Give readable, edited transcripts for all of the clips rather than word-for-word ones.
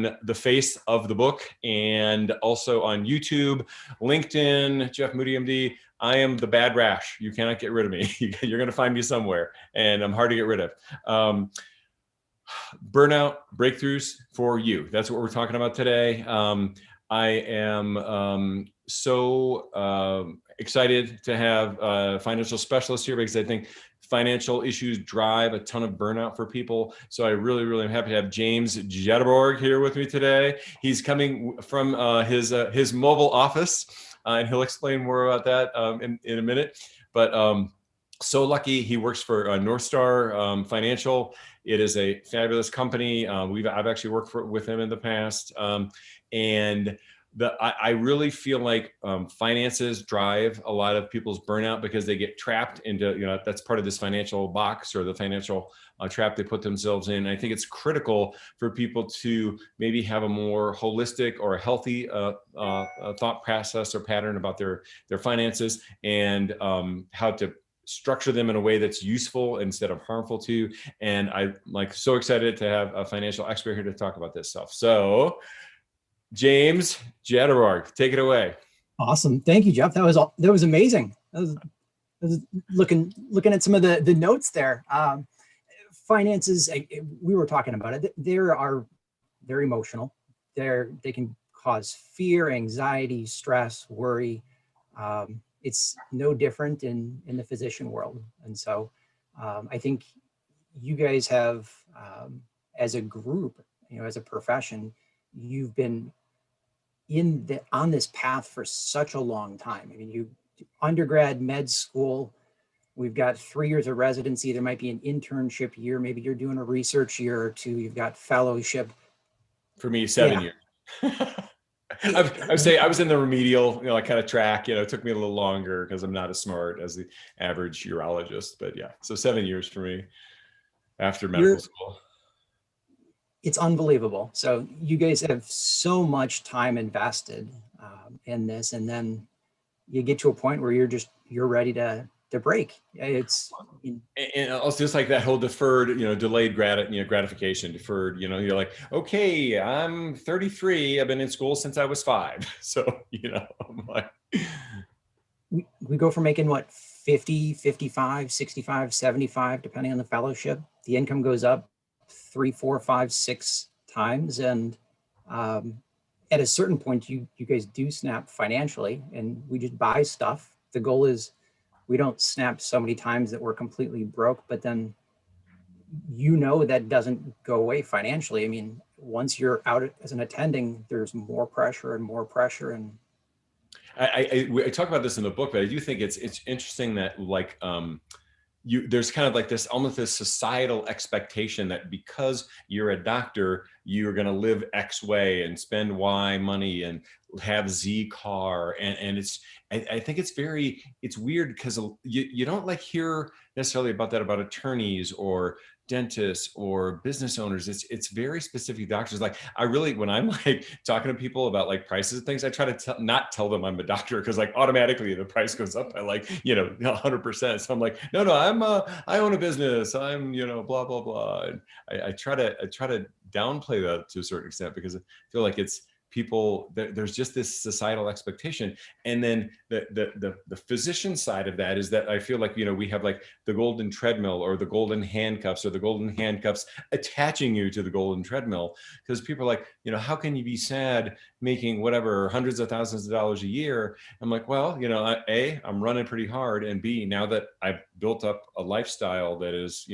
the face of the book and also on YouTube, LinkedIn, Jeff Moody, MD. I am the bad rash. You cannot get rid of me. You're going to find me somewhere, and I'm hard to get rid of. Burnout breakthroughs for you. That's what we're talking about today. I am so excited to have a financial specialist here because I think financial issues drive a ton of burnout for people. So I really, really am happy to have James Jaderborg here with me today. He's coming from his mobile office, and he'll explain more about that in a minute. But so lucky he works for North Star Financial. It is a fabulous company. I've actually worked with him in the past, and I really feel like finances drive a lot of people's burnout because they get trapped into, that's part of this financial box or the financial trap they put themselves in. And I think it's critical for people to maybe have a more holistic or a healthy thought process or pattern about their finances and how to structure them in a way that's useful instead of harmful to. And I'm so excited to have a financial expert here to talk about this stuff. So James Jaderborg, take it away. Awesome. Thank you, Jeff. That was amazing. I was looking at some of the notes there. Finances, we were talking about it. They're emotional. They can cause fear, anxiety, stress, worry. It's no different in the physician world. And so I think you guys have, as a group, as a profession, you've been on this path for such a long time. I mean, you undergrad, med school, we've got 3 years of residency. There might be an internship year. Maybe you're doing a research year or two. You've got fellowship. For me, 7 years. I would say I was in the remedial, kind of track. It took me a little longer because I'm not as smart as the average urologist. But yeah, so 7 years for me after medical school. It's unbelievable. So you guys have so much time invested in this, and then you get to a point where you're ready to break. It's and also just like that whole deferred, delayed gratification, deferred. You're like, okay, I'm 33. I've been in school since I was 5. So I'm like, we go from making what 50, 55, 65, 75, depending on the fellowship. The income goes up 3, 4, 5, 6 times. And at a certain point, you guys do snap financially, and we just buy stuff. The goal is we don't snap so many times that we're completely broke, but then that doesn't go away financially. I mean, once you're out as an attending, there's more pressure and more pressure. And I talk about this in the book, but I do think it's interesting that there's kind of like this almost this societal expectation that because you're a doctor, you're going to live X way and spend Y money and have Z car. And I think it's weird because you don't hear necessarily about that about attorneys or dentists or business owners. It's very specific doctors. When I'm talking to people about prices and things, I try to not tell them I'm a doctor because automatically the price goes up by 100%. So I'm like, no, I own a business. I'm blah blah blah. And I try to downplay that to a certain extent because I feel like it's people, there's just this societal expectation. And then the physician side of that is that I feel like, we have the golden treadmill or the golden handcuffs or the golden handcuffs attaching you to the golden treadmill. Because people are like, how can you be sad making whatever hundreds of thousands of dollars a year? I'm like, well, A, I'm running pretty hard. And B, now that I've built up a lifestyle that is,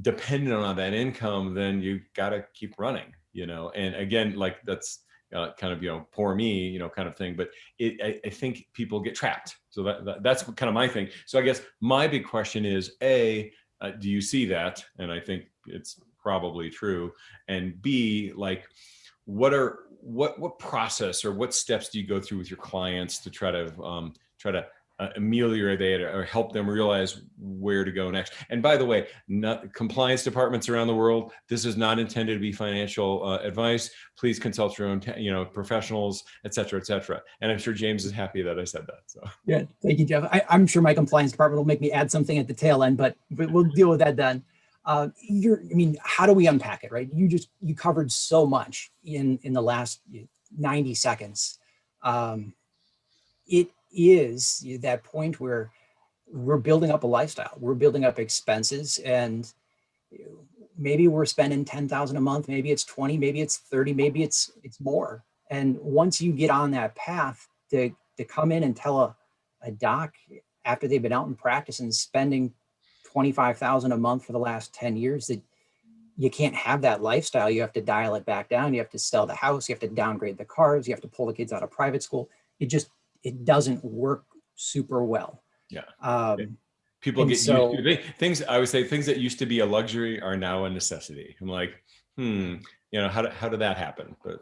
dependent on that income, then you got to keep running. And again, that's kind of, poor me, kind of thing. But I think people get trapped. So that's kind of my thing. So I guess my big question is, A, do you see that? And I think it's probably true. And B, what process or what steps do you go through with your clients to try to ameliorate it or help them realize where to go next? And by the way, compliance departments around the world, this is not intended to be financial advice. Please consult your own, professionals, et cetera, et cetera. And I'm sure James is happy that I said that. So yeah, thank you, Jeff. I'm sure my compliance department will make me add something at the tail end, but we'll deal with that then. I mean, how do we unpack it, right? You covered so much in the last 90 seconds. It is that point where we're building up a lifestyle, we're building up expenses, and maybe we're spending 10,000 a month, maybe it's 20, maybe it's 30, maybe it's more. And once you get on that path to come in and tell a doc after they've been out in practice and spending 25,000 a month for the last 10 years that you can't have that lifestyle, you have to dial it back down, you have to sell the house, you have to downgrade the cars, you have to pull the kids out of private school. It doesn't work super well. Yeah. People get used to things. I would say things that used to be a luxury are now a necessity. I'm like, how did that happen? But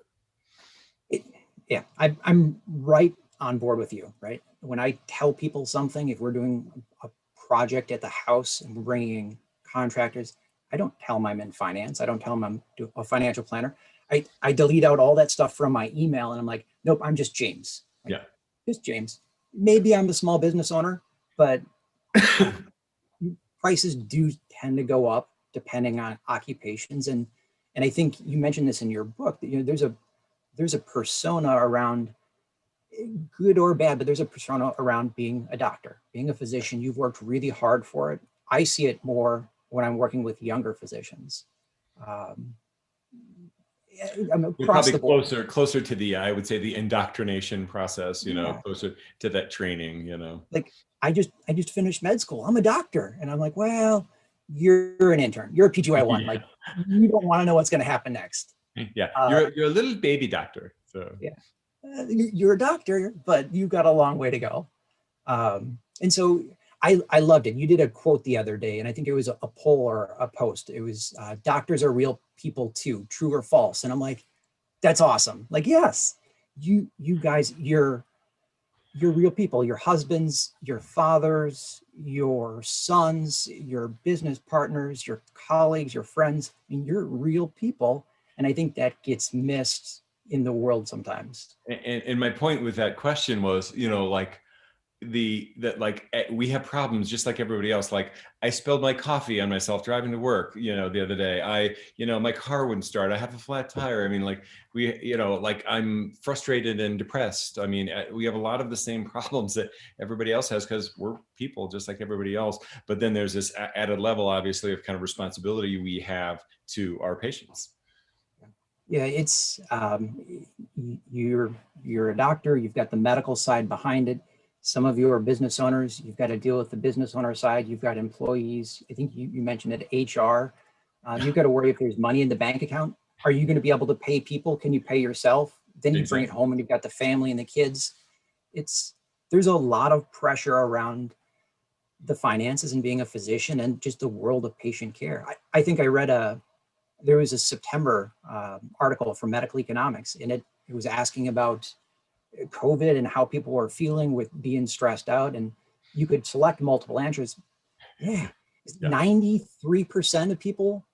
yeah, I'm right on board with you, right? When I tell people something, if we're doing a project at the house and we're bringing contractors, I don't tell them I'm in finance. I don't tell them I'm a financial planner. I delete out all that stuff from my email and I'm like, nope, I'm just James. Like, yeah. Just James. Maybe I'm a small business owner, but prices do tend to go up depending on occupations. And I think you mentioned this in your book, that there's a persona around, good or bad, but there's a persona around being a doctor, being a physician. You've worked really hard for it. I see it more when I'm working with younger physicians. Across You're the board. probably closer to the, I would say, the indoctrination process, closer to that training, Like I just finished med school. I'm a doctor. And I'm like, well, you're an intern. You're a PGY1. Yeah. Like you don't want to know what's going to happen next. Yeah. You're a little baby doctor. So yeah. You're a doctor, but you've got a long way to go. And so I loved it. You did a quote the other day, and I think it was a poll or a post. It was doctors are real people too, true or false. And I'm like, that's awesome. Like, yes, you guys, you're real people, your husbands, your fathers, your sons, your business partners, your colleagues, your friends. I mean, you're real people. And I think that gets missed in the world sometimes. And my point with that question was, we have problems just like everybody else. Like I spilled my coffee on myself driving to work, the other day. My car wouldn't start. I have a flat tire. I mean, I'm frustrated and depressed. I mean, we have a lot of the same problems that everybody else has because we're people just like everybody else. But then there's this added level, obviously, of kind of responsibility we have to our patients. Yeah, it's you're a doctor. You've got the medical side behind it. Some of you are business owners. You've got to deal with the business owner side. You've got employees. I think you mentioned it, HR. You've got to worry if there's money in the bank account. Are you going to be able to pay people? Can you pay yourself? Then you bring it home and you've got the family and the kids. There's a lot of pressure around the finances and being a physician and just the world of patient care. I think I read there was a September article from Medical Economics, and it was asking about COVID and how people were feeling with being stressed out, and you could select multiple answers. 93% of people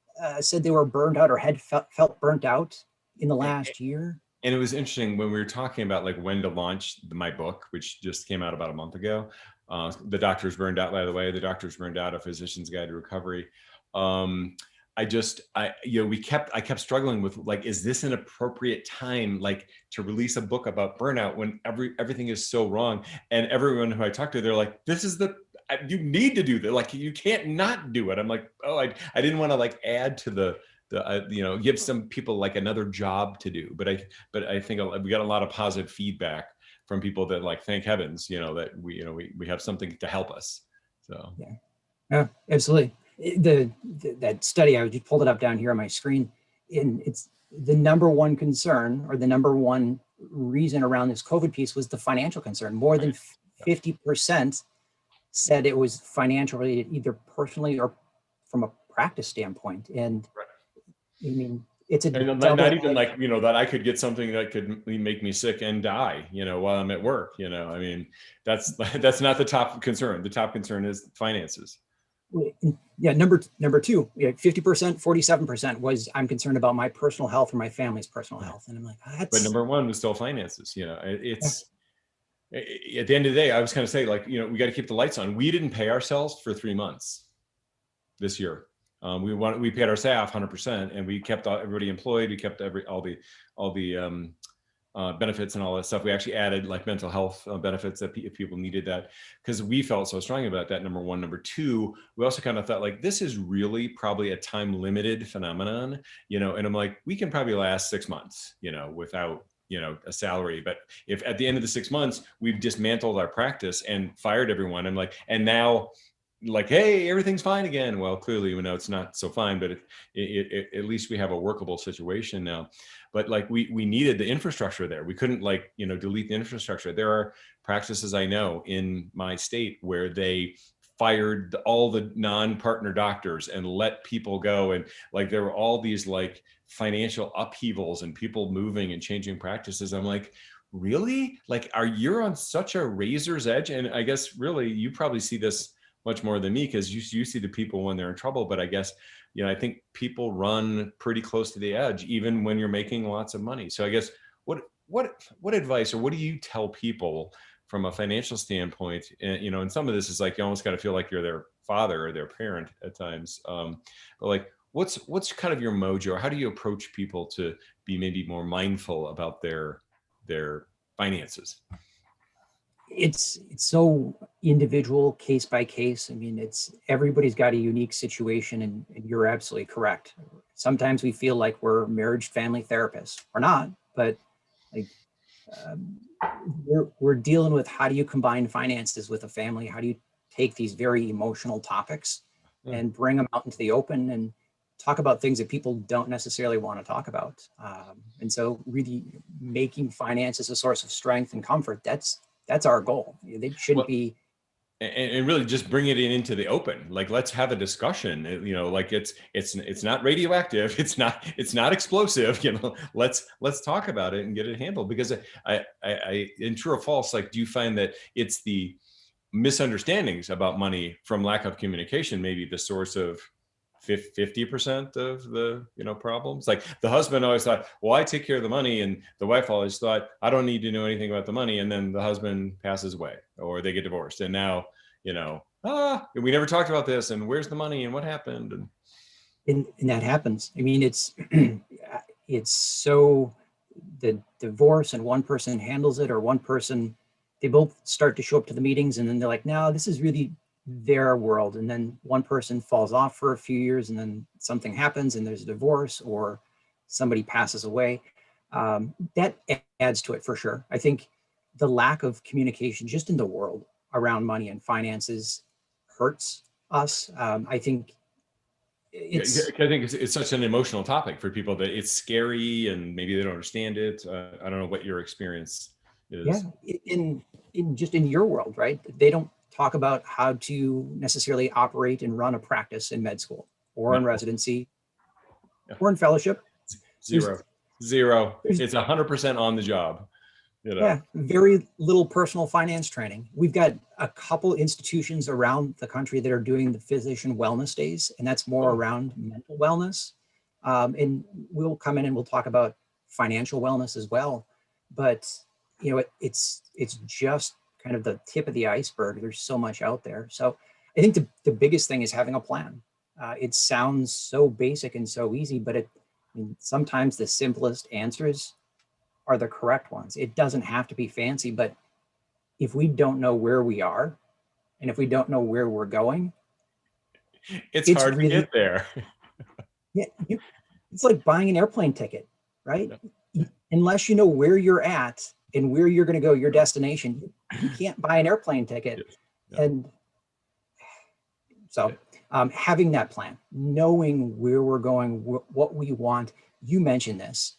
said they were burned out or had felt burnt out in the last year. And it was interesting when we were talking about like when to launch my book, which just came out about a month ago. The Doctor's Burned Out, by the way, The Doctor's Burned Out, A Physician's Guide to Recovery. I kept struggling with like, is this an appropriate time, like to release a book about burnout when everything is so wrong? And everyone who I talked to, they're like, you need to do that. Like, you can't not do it. I'm like, oh, I didn't want to like add to give some people like another job to do. But I think we got a lot of positive feedback from people that like, thank heavens, that we have something to help us. So. Yeah, absolutely. That study, I just pulled it up down here on my screen, and it's the number one concern or the number one reason around this COVID piece was the financial concern. More than 50% said it was financial related, either personally or from a practice standpoint. And I mean, it's not even like, that I could get something that could make me sick and die, while I'm at work, I mean, that's not the top concern. The top concern is finances. Yeah, number two, 50%, 47% was I'm concerned about my personal health or my family's personal health. And I'm like, but number one was still finances. It's at the end of the day, I was kind of saying like, we got to keep the lights on. We didn't pay ourselves for 3 months this year. We paid our staff 100%, and we kept everybody employed. We kept all the benefits and all that stuff. We actually added like mental health benefits that if people needed that, because we felt so strongly about that. Number one. Number two, we also kind of thought like, this is really probably a time limited phenomenon, and I'm like, we can probably last 6 months, without, a salary. But if at the end of the 6 months, we've dismantled our practice and fired everyone, and now like, hey, everything's fine again. Well, clearly, we know it's not so fine, but at least we have a workable situation now. But like we needed the infrastructure there. We couldn't like, delete the infrastructure. There are practices I know in my state where they fired all the non-partner doctors and let people go. And like, there were all these like financial upheavals and people moving and changing practices. I'm like, really? Like, you're on such a razor's edge? And I guess really, you probably see this much more than me, because you see the people when they're in trouble. But I guess, I think people run pretty close to the edge, even when you're making lots of money. So I guess what advice, or what do you tell people from a financial standpoint? And, and some of this is like, you almost got to feel like you're their father or their parent at times. But like, what's kind of your mojo, or how do you approach people to be maybe more mindful about their finances? It's so individual, case by case. I mean, everybody's got a unique situation, and you're absolutely correct. Sometimes we feel like we're marriage family therapists. We're not, but like we're dealing with, how do you combine finances with a family? How do you take these very emotional topics and bring them out into the open and talk about things that people don't necessarily want to talk about? And so really making finances a source of strength and comfort, that's our goal. They shouldn't be. And really just bring it into the open. Like, let's have a discussion, like it's not radioactive. It's not explosive, let's talk about it and get it handled. Because I in true or false, like, do you find that it's the misunderstandings about money from lack of communication, maybe the source of 50% of the problems? Like, the husband always thought, well, I take care of the money, and the wife always thought, I don't need to know anything about the money. And then the husband passes away, or they get divorced, and now we never talked about this, and where's the money, and what happened? And that happens. I mean, it's so, the divorce, and one person handles it, or one person, they both start to show up to the meetings, and then they're like, no, this is really their world. And then one person falls off for a few years, and then something happens, and there's a divorce, or somebody passes away. That adds to it for sure. I think the lack of communication just in the world around money and finances hurts us. I think it's such an emotional topic for people that it's scary, and maybe they don't understand it. I don't know what your experience is. Yeah, in your world, right? They don't talk about how to necessarily operate and run a practice in med school, or in residency, or in fellowship. Zero. It's 100% on the job. Yeah, very little personal finance training. We've got a couple institutions around the country that are doing the physician wellness days, and that's more around mental wellness. And we'll come in and we'll talk about financial wellness as well. But it's just kind of the tip of the iceberg. There's so much out there. So I think the biggest thing is having a plan. It sounds so basic and so easy, but sometimes the simplest answers are the correct ones. It doesn't have to be fancy, but if we don't know where we are, and if we don't know where we're going, it's hard to get there. Yeah, it's like buying an airplane ticket, right? Yeah. Unless you know where you're at and where you're going to go, your destination, you can't buy an airplane ticket. Yeah. And so having that plan, knowing where we're going, what we want. You mentioned this.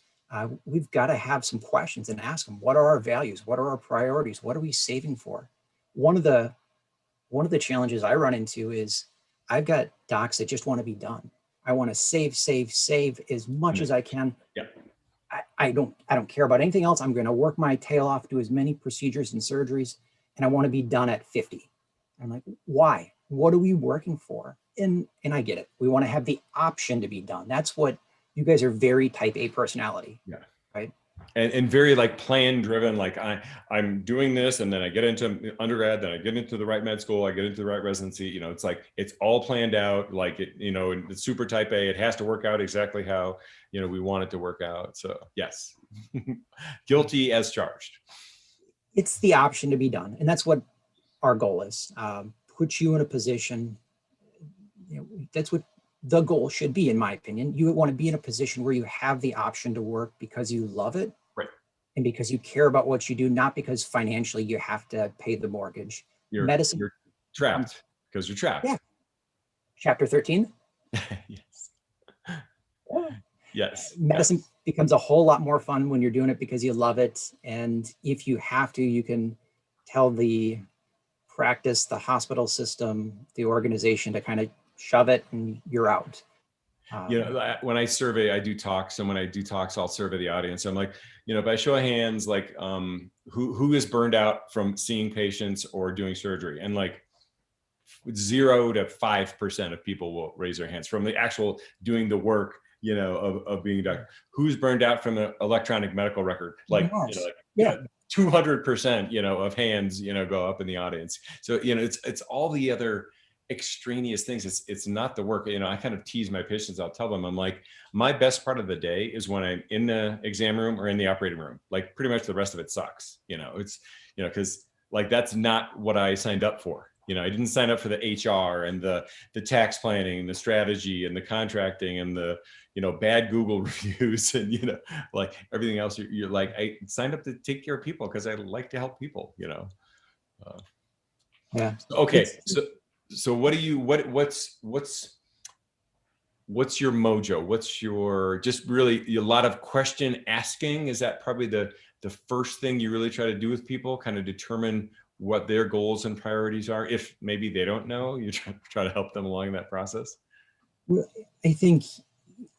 We've got to have some questions and ask them, what are our values? What are our priorities? What are we saving for? One of the challenges I run into is I've got docs that just want to be done. I want to save as much as I can. Yeah. I don't care about anything else. I'm going to work my tail off, do as many procedures and surgeries, and I want to be done at 50. I'm like, why? What are we working for? And I get it. We want to have the option to be done. That's what you guys are, very type A personality. Yeah. Right. And very like plan driven, like I'm doing this, and then I get into undergrad, then I get into the right med school, I get into the right residency. You know, it's like it's all planned out, like it, you know, it's super type A. It has to work out exactly how, you know, we want it to work out. So yes, guilty as charged. It's the option to be done, and that's what our goal is. Put you in a position, you know, that's what the goal should be, in my opinion. You want to be in a position where you have the option to work because you love it, right, and because you care about what you do, not because financially you have to pay the mortgage. You're trapped because you're trapped. Yeah. Chapter 13. Yes. Yes. Medicine becomes a whole lot more fun when you're doing it because you love it. And if you have to, you can tell the practice, the hospital system, the organization to kind of shove it, and you're out. You know, when I survey, I do talks, and when I do talks, I'll survey the audience. I'm like, you know, by show of hands, like, who is burned out from seeing patients or doing surgery? And like 0 to 5% of people will raise their hands from the actual doing the work, you know, of being a doctor. Who's burned out from an electronic medical record? Like, you know, like, yeah. 200%, you know, of hands, you know, go up in the audience. So, you know, it's all the other extraneous things. It's not the work. You know, I kind of tease my patients. I'll tell them, I'm like, my best part of the day is when I'm in the exam room or in the operating room. Like pretty much the rest of it sucks. You know, it's, you know, because like that's not what I signed up for. You know, I didn't sign up for the HR and the tax planning, the strategy and the contracting and the, you know, bad Google reviews and, you know, like everything else. You're like, I signed up to take care of people because I like to help people, you know. Yeah. Okay. So what do you, what's your mojo? What's your, just really a lot of question asking? Is that probably the first thing you really try to do with people, kind of determine what their goals and priorities are? If maybe they don't know, you try to help them along that process. Well, I think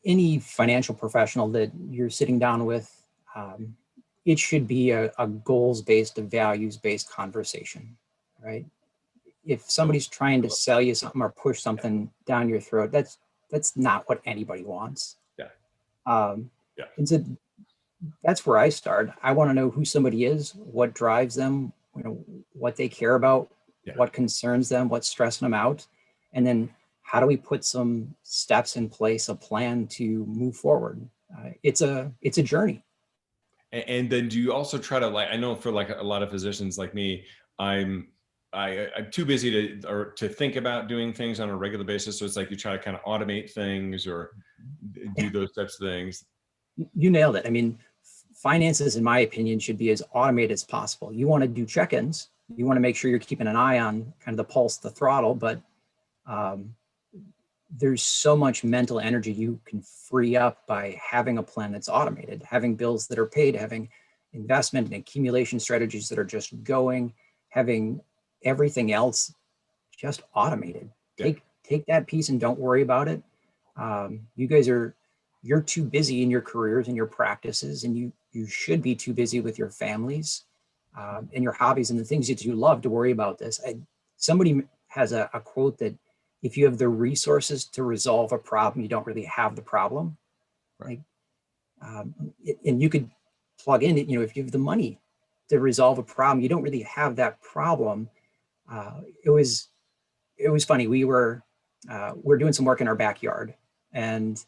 any financial professional that you're sitting down with, it should be a goals-based, a values-based conversation, right? If somebody's trying to sell you something or push something down your throat, that's not what anybody wants. Yeah. And so that's where I start. I want to know who somebody is, what drives them, you know, what they care about, what concerns them, what's stressing them out, and then how do we put some steps in place, a plan to move forward? It's a journey. And then do you also try to, like, I know for like a lot of physicians like me, I'm too busy to think about doing things on a regular basis. So it's like you try to kind of automate things or do those types of things. You nailed it. I mean, finances, in my opinion, should be as automated as possible. You want to do check-ins. You want to make sure you're keeping an eye on kind of the pulse, the throttle, but there's so much mental energy you can free up by having a plan that's automated, having bills that are paid, having investment and accumulation strategies that are just going, having everything else just automated. Take that piece and don't worry about it. You guys you're too busy in your careers and your practices, and you should be too busy with your families and your hobbies and the things that you love to worry about this. Somebody has a quote that if you have the resources to resolve a problem, you don't really have the problem. Right. And you could plug in, you know, if you have the money to resolve a problem, you don't really have that problem. It was funny. We're doing some work in our backyard, and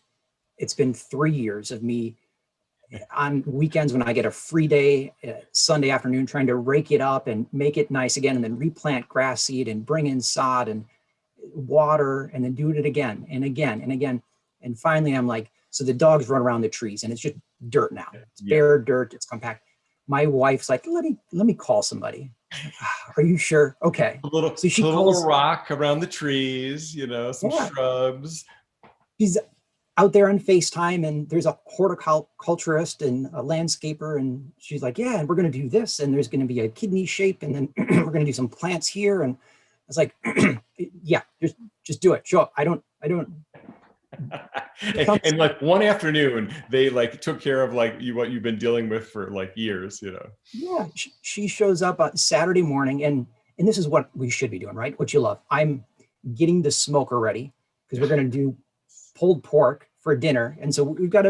it's been 3 years of me on weekends when I get a free day, Sunday afternoon, trying to rake it up and make it nice again, and then replant grass seed and bring in sod and water, and then do it again and again and again. And finally I'm like, so the dogs run around the trees and it's just dirt now. It's bare dirt, it's compact. My wife's like, let me call somebody. Are you sure? Okay. So she calls a rock around the trees, you know, some shrubs. She's out there on FaceTime, and there's a horticulturist and a landscaper, and she's like, yeah, and we're going to do this, and there's going to be a kidney shape, and then we're going to do some plants here. And I was like, yeah, just do it. Show up. I don't. And like one afternoon, they like took care of like what you've been dealing with for like years, you know. Yeah, she shows up on Saturday morning, and this is what we should be doing, right? What you love. I'm getting the smoker ready because we're going to do pulled pork for dinner, and so we've got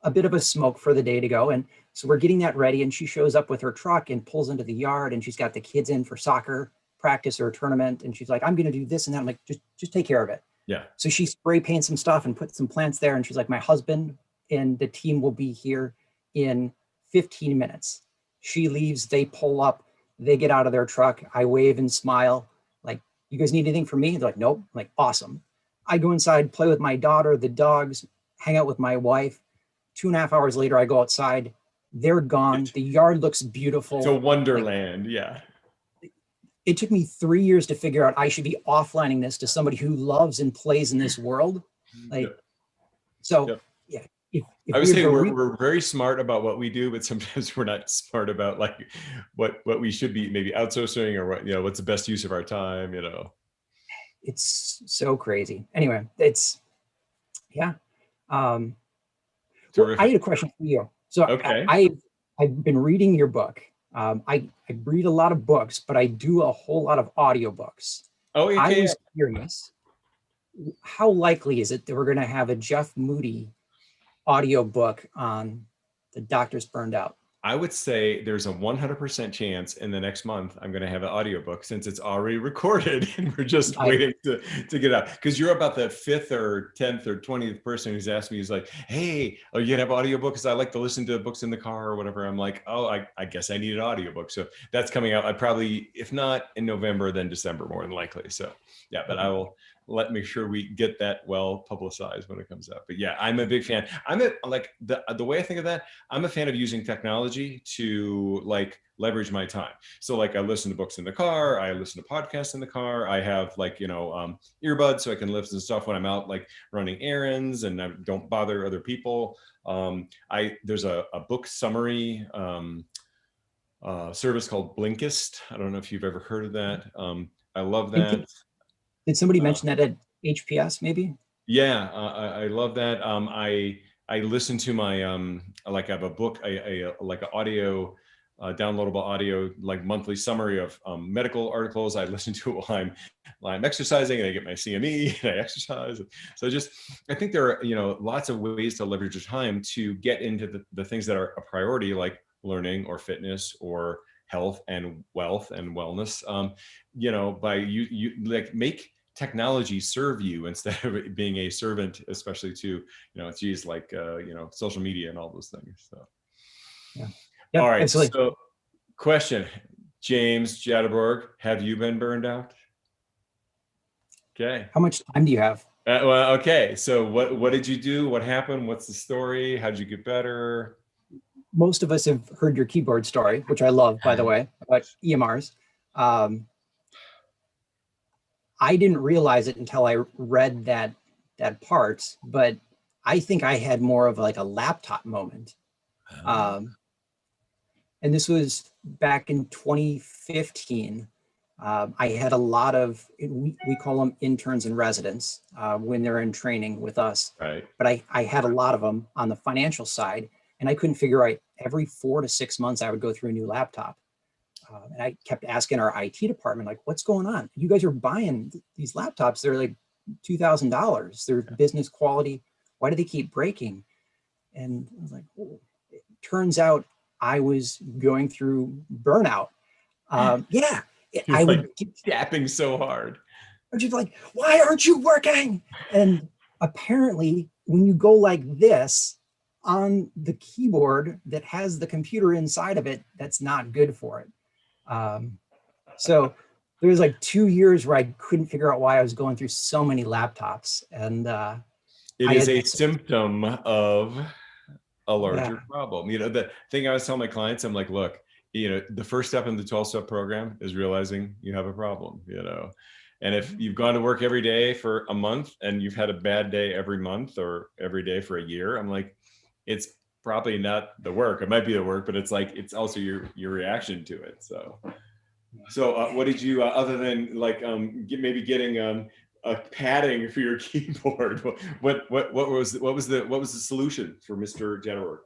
a bit of a smoke for the day to go. And so we're getting that ready, and she shows up with her truck and pulls into the yard, and she's got the kids in for soccer practice or a tournament. And she's like, I'm going to do this and that. I'm like, just take care of it. Yeah. So she spray paints some stuff and puts some plants there. And she's like, my husband and the team will be here in 15 minutes. She leaves, they pull up, they get out of their truck. I wave and smile, like, you guys need anything from me? They're like, nope. I'm like, awesome. I go inside, play with my daughter, the dogs, hang out with my wife. 2.5 hours later, I go outside. They're gone. The yard looks beautiful. It's a wonderland. Yeah. It took me 3 years to figure out I should be offlining this to somebody who loves and plays in this world. Like, Yep. so Yep. yeah. If I would say we're very smart about what we do, but sometimes we're not smart about like what we should be maybe outsourcing, or what, what's the best use of our time, It's so crazy. Anyway, it's, yeah. Well, I had a question for you. So Okay. I've been reading your book. I read a lot of books, but I do a whole lot of audiobooks. Oh, okay. I was curious, how likely is it that we're going to have a Jeff Moody audiobook on The Doctor's Burned Out? I would say there's a 100% chance in the next month I'm going to have an audiobook, since it's already recorded and we're just waiting to get out. Because you're about the 5th or 10th or 20th person who's asked me, he's like, hey, are you going to have audiobooks? I like to listen to books in the car or whatever. I'm like, oh, I guess I need an audiobook. So that's coming out. I probably, if not in November, then December more than likely. So yeah, but I will make sure we get that well publicized when it comes out. But yeah, I'm a big fan. The way I think of that, I'm a fan of using technology to like leverage my time. So like I listen to books in the car, I listen to podcasts in the car. I have like, earbuds so I can listen to stuff when I'm out like running errands and I don't bother other people. There's a book summary service called Blinkist. I don't know if you've ever heard of that. I love that. Did somebody mention that at HPS maybe? Yeah, I love that. I listen to my I have a book, like an audio, downloadable audio, like monthly summary of medical articles. I listen to it while I'm exercising, and I get my CME and I exercise. So I think there are lots of ways to leverage your time to get into the things that are a priority, like learning or fitness or health and wealth and wellness. By you like make technology serve you instead of being a servant, especially to social media and all those things. So yeah. Yep, all right, absolutely. so question, James Jaderborg, have you been burned out? Okay, how much time do you have? Well, okay, so what did you do? What happened? What's the story? How did you get better? Most of us have heard your keyboard story, which I love, by the way, about EMRs. I didn't realize it until I read that part, but I think I had more of like a laptop moment. And this was back in 2015. I had a lot of, we call them interns and residents when they're in training with us. Right. But I had a lot of them on the financial side, and I couldn't figure out, every 4 to 6 months, I would go through a new laptop. And I kept asking our IT department, like, what's going on? You guys are buying these laptops. They're like $2,000. They're business quality. Why do they keep breaking? And I was like, oh. It turns out I was going through burnout. Yeah. I would keep yapping so hard. I'm just like, why aren't you working? And apparently when you go like this on the keyboard that has the computer inside of it, that's not good for it. So there was like 2 years where I couldn't figure out why I was going through so many laptops. And it is a symptom of a larger problem. The thing I was telling my clients, I'm like, look, the first step in the 12-step program is realizing you have a problem, and if you've gone to work every day for a month and you've had a bad day every month or every day for a year, I'm like, it's probably not the work. It might be the work, but it's like, it's also your reaction to it. So what did you, other than like maybe getting a padding for your keyboard, what was the solution for Mr. Jaderborg?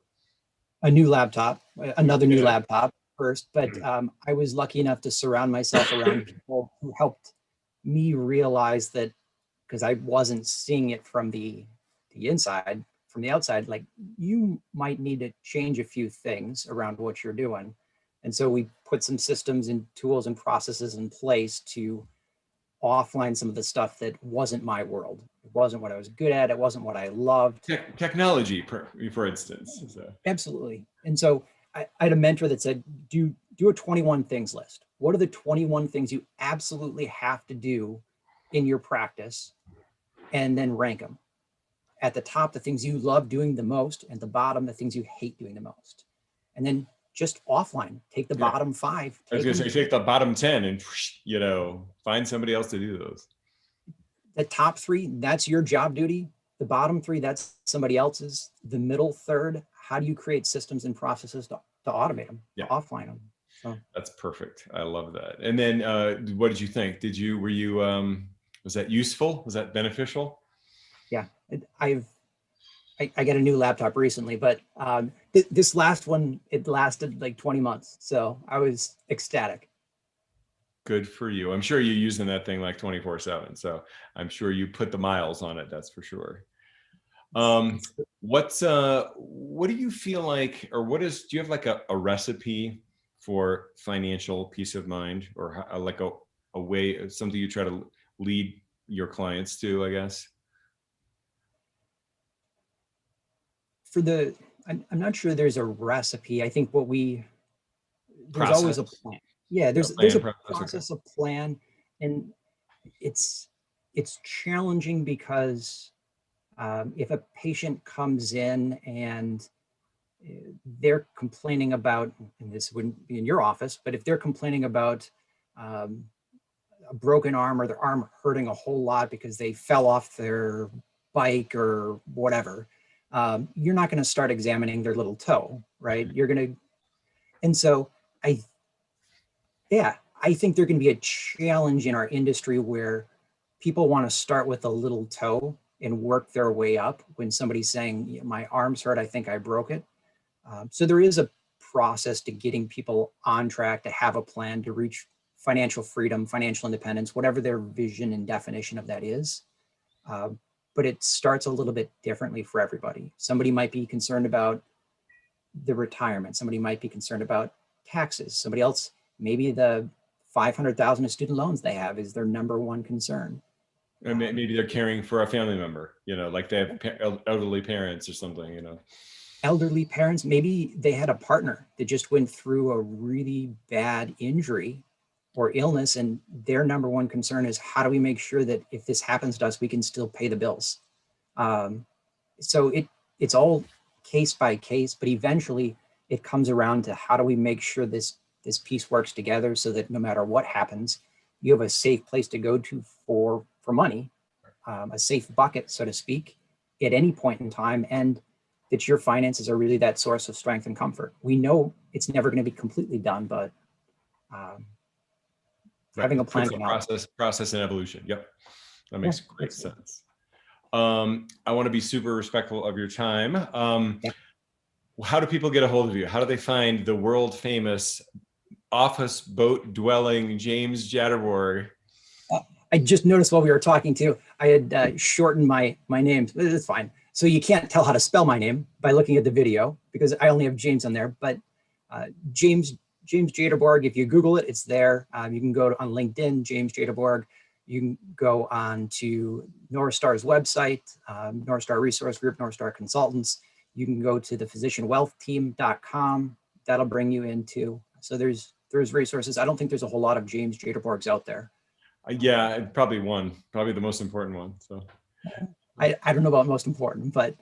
A new laptop, another new laptop first, but I was lucky enough to surround myself around people who helped me realize that, because I wasn't seeing it from the inside, from the outside, like you might need to change a few things around what you're doing. And so we put some systems and tools and processes in place to offline some of the stuff that wasn't my world. It wasn't what I was good at. It wasn't what I loved. Technology, for instance. So. Absolutely. And so I had a mentor that said, do a 21 things list. What are the 21 things you absolutely have to do in your practice? And then rank them. At the top, the things you love doing the most, and the bottom, the things you hate doing the most. And then just offline, take the bottom 5. I was going to say, take the bottom 10 and, find somebody else to do those. The top 3, that's your job duty. The bottom 3, that's somebody else's. The middle third, how do you create systems and processes to automate them, to offline them? So that's perfect. I love that. And then what did you think? Were you, was that useful? Was that beneficial? Yeah, I got a new laptop recently, but this last one, it lasted like 20 months. So I was ecstatic. Good for you. I'm sure you're using that thing like 24/7. So I'm sure you put the miles on it. That's for sure. What do you feel like, or do you have like a recipe for financial peace of mind, or like a way, something you try to lead your clients to, I guess? I'm not sure there's a recipe. I think there's always a plan. Yeah, there's a process, a plan, and it's challenging because if a patient comes in and they're complaining about, and this wouldn't be in your office, but if they're complaining about a broken arm or their arm hurting a whole lot because they fell off their bike or whatever, you're not going to start examining their little toe, right? You're going to, and so I think there can be a challenge in our industry where people want to start with a little toe and work their way up when somebody's saying, my arm's hurt, I think I broke it. So there is a process to getting people on track, to have a plan to reach financial freedom, financial independence, whatever their vision and definition of that is. But it starts a little bit differently for everybody. Somebody might be concerned about the retirement. Somebody might be concerned about taxes. Somebody else, maybe the $500,000 of student loans they have is their number one concern. And maybe they're caring for a family member, like they have elderly parents or something, Elderly parents, maybe they had a partner that just went through a really bad injury or illness, and their number one concern is, how do we make sure that if this happens to us, we can still pay the bills? So it's all case by case, but eventually it comes around to, how do we make sure this piece works together so that no matter what happens, you have a safe place to go to for money, a safe bucket, so to speak, at any point in time, and that your finances are really that source of strength and comfort. We know it's never going to be completely done, but having a plan can help. Process and evolution. Yep. That makes great sense. I want to be super respectful of your time. How do people get a hold of you? How do they find the world famous office boat dwelling James Jaderborg? I just noticed while we were talking too, I had shortened my name. It's fine. So you can't tell how to spell my name by looking at the video because I only have James on there, but James Jaderborg, if you Google it, it's there. You can go on LinkedIn, James Jaderborg. You can go on to North Star's website, North Star Resource Group, North Star Consultants. You can go to the physicianwealthteam.com. That'll bring you into, so there's resources. I don't think there's a whole lot of James Jaderborgs out there. Yeah, probably the most important one. So I don't know about most important, but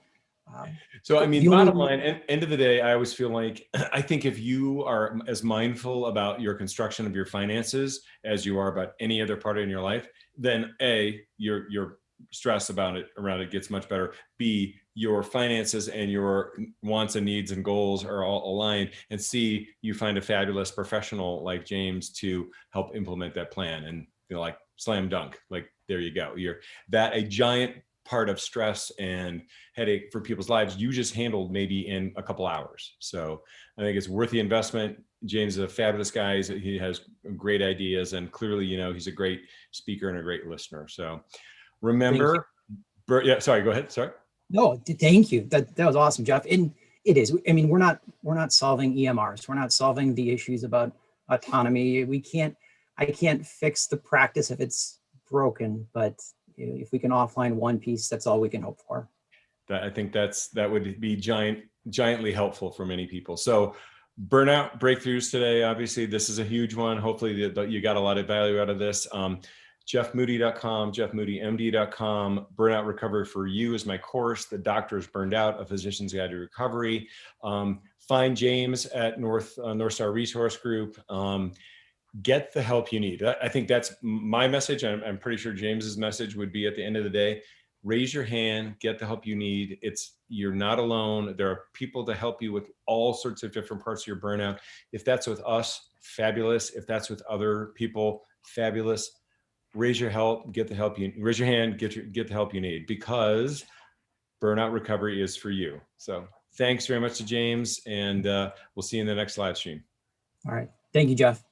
so I mean, bottom line, end of the day, I always feel like, I think if you are as mindful about your construction of your finances as you are about any other part in your life, then A, your stress around it gets much better. B, your finances and your wants and needs and goals are all aligned. And C, you find a fabulous professional like James to help implement that plan, and like slam dunk, like there you go. You're a giant part of stress and headache for people's lives you just handled maybe in a couple hours. So I think it's worth the investment. James is a fabulous guy. He has great ideas, and clearly, he's a great speaker and a great listener. So remember, sorry, go ahead. Sorry. No, thank you. That was awesome, Jeff. And it is. I mean, we're not solving EMRs. We're not solving the issues about autonomy. I can't fix the practice if it's broken, but if we can offline one piece, that's all we can hope for. I think that would be giantly helpful for many people. So burnout breakthroughs today, obviously this is a huge one. Hopefully you got a lot of value out of this. JeffMoody.com, JeffMoodyMD.com. Burnout Recovery for You is my course. The Doctor's Burned Out, A Physician's Guide to Recovery. Find James at North Star Resource Group. Get the help you need. I think that's my message. I'm pretty sure James's message would be at the end of the day, raise your hand, get the help you need. You're not alone. There are people to help you with all sorts of different parts of your burnout. If that's with us, fabulous. If that's with other people, fabulous. Raise your hand, get the help you need, because burnout recovery is for you. So thanks very much to James, and we'll see you in the next live stream. All right. Thank you, Jeff.